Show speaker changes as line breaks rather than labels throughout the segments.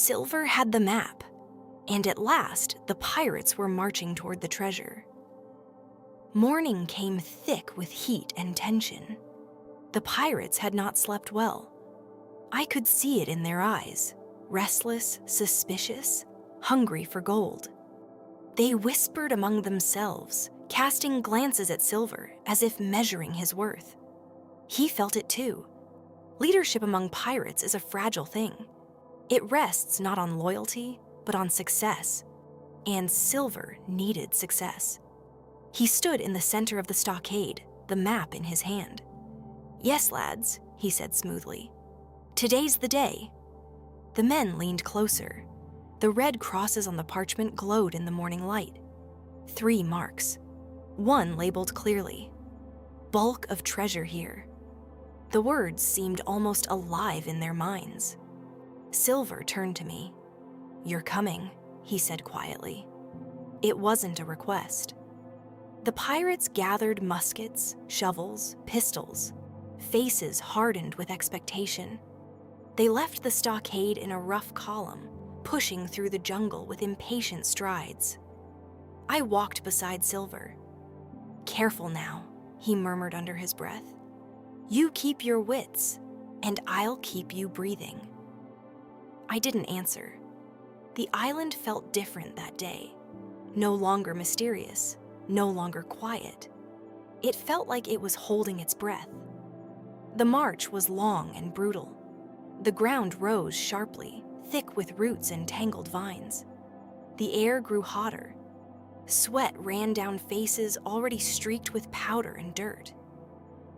Silver had the map, and at last the pirates were marching toward the treasure. Morning came thick with heat and tension. The pirates had not slept well. I could see it in their eyes, restless, suspicious, hungry for gold. They whispered among themselves, casting glances at Silver as if measuring his worth. He felt it too. Leadership among pirates is a fragile thing. It rests not on loyalty, but on success. And Silver needed success. He stood in the center of the stockade, the map in his hand. "Yes, lads," he said smoothly. "Today's the day." The men leaned closer. The red crosses on the parchment glowed in the morning light. 3 marks. One labeled clearly. "Bulk of treasure here." The words seemed almost alive in their minds. Silver turned to me. "You're coming," he said quietly. It wasn't a request. The pirates gathered muskets, shovels, pistols, faces hardened with expectation. They left the stockade in a rough column, pushing through the jungle with impatient strides. I walked beside Silver. "Careful now," he murmured under his breath. "You keep your wits, and I'll keep you breathing." I didn't answer. The island felt different that day. No longer mysterious, no longer quiet. It felt like it was holding its breath. The march was long and brutal. The ground rose sharply, thick with roots and tangled vines. The air grew hotter. Sweat ran down faces already streaked with powder and dirt.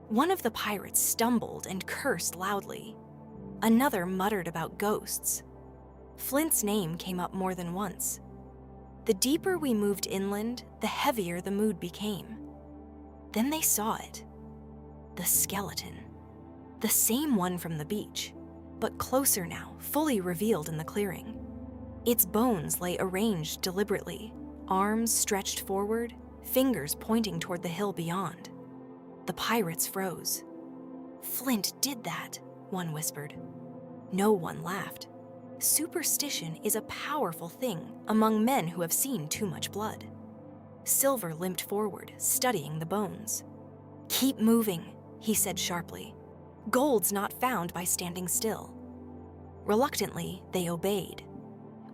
One of the pirates stumbled and cursed loudly. Another muttered about ghosts. Flint's name came up more than once. The deeper we moved inland, the heavier the mood became. Then they saw it. The skeleton. The same one from the beach, but closer now, fully revealed in the clearing. Its bones lay arranged deliberately, arms stretched forward, fingers pointing toward the hill beyond. The pirates froze. "Flint did that," one whispered. No one laughed. Superstition is a powerful thing among men who have seen too much blood. Silver limped forward, studying the bones. "Keep moving," he said sharply. "Gold's not found by standing still." Reluctantly, they obeyed.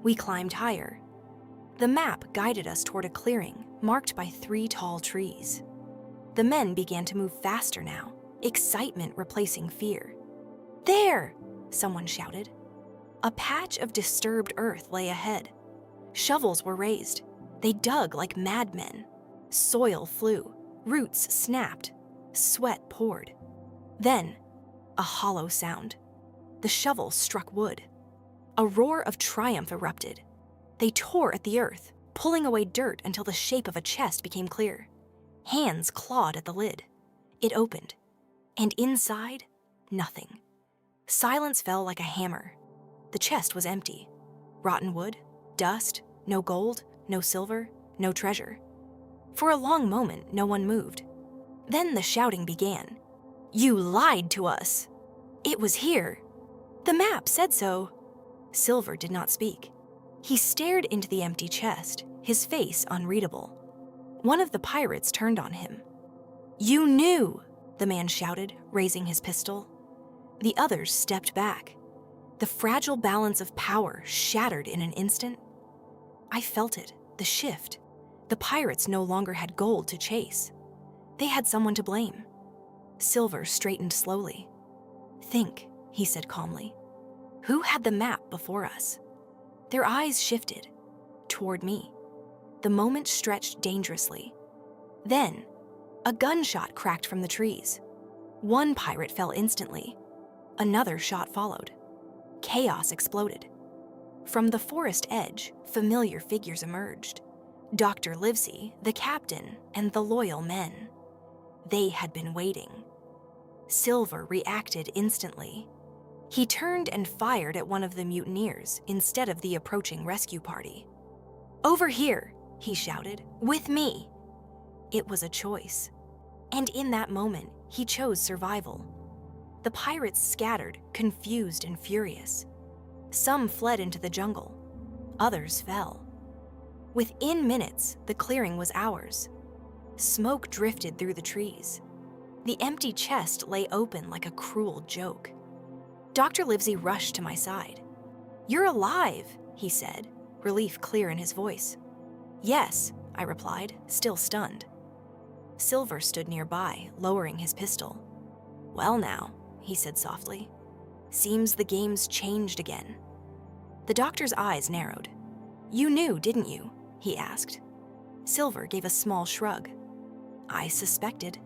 We climbed higher. The map guided us toward a clearing marked by 3 tall trees. The men began to move faster now, excitement replacing fear. "There!" someone shouted. A patch of disturbed earth lay ahead. Shovels were raised. They dug like madmen. Soil flew. Roots snapped. Sweat poured. Then, a hollow sound. The shovel struck wood. A roar of triumph erupted. They tore at the earth, pulling away dirt until the shape of a chest became clear. Hands clawed at the lid. It opened. And inside, nothing. Silence fell like a hammer. The chest was empty. Rotten wood, dust, no gold, no silver, no treasure. For a long moment, no one moved. Then the shouting began. "You lied to us! It was here! The map said so!" Silver did not speak. He stared into the empty chest, his face unreadable. One of the pirates turned on him. "You knew!" the man shouted, raising his pistol. The others stepped back. The fragile balance of power shattered in an instant. I felt it, the shift. The pirates no longer had gold to chase. They had someone to blame. Silver straightened slowly. "Think," he said calmly. "Who had the map before us?" Their eyes shifted toward me. The moment stretched dangerously. Then, a gunshot cracked from the trees. One pirate fell instantly. Another shot followed. Chaos exploded. From the forest edge, familiar figures emerged. Dr. Livesey, the captain, and the loyal men. They had been waiting. Silver reacted instantly. He turned and fired at one of the mutineers instead of the approaching rescue party. "Over here," he shouted, "with me." It was a choice. And in that moment, he chose survival. The pirates scattered, confused and furious. Some fled into the jungle. Others fell. Within minutes, the clearing was ours. Smoke drifted through the trees. The empty chest lay open like a cruel joke. Dr. Livesey rushed to my side. "You're alive," he said, relief clear in his voice. "Yes," I replied, still stunned. Silver stood nearby, lowering his pistol. "Well now," he said softly. "Seems the game's changed again." The doctor's eyes narrowed. "You knew, didn't you?" he asked. Silver gave a small shrug. "I suspected."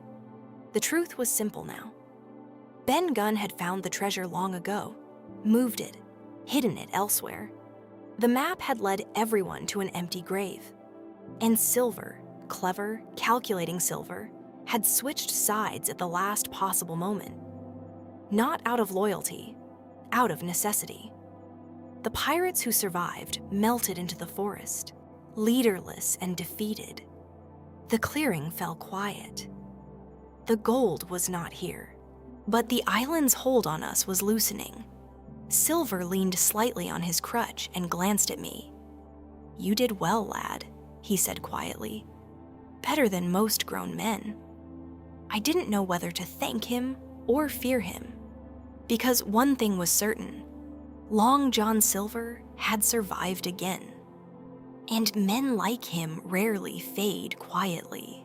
The truth was simple now. Ben Gunn had found the treasure long ago, moved it, hidden it elsewhere. The map had led everyone to an empty grave. And Silver, clever, calculating Silver, had switched sides at the last possible moment. Not out of loyalty, out of necessity. The pirates who survived melted into the forest, leaderless and defeated. The clearing fell quiet. The gold was not here, but the island's hold on us was loosening. Silver leaned slightly on his crutch and glanced at me. "You did well, lad," he said quietly. "Better than most grown men." I didn't know whether to thank him or fear him, because one thing was certain: Long John Silver had survived again. And men like him rarely fade quietly.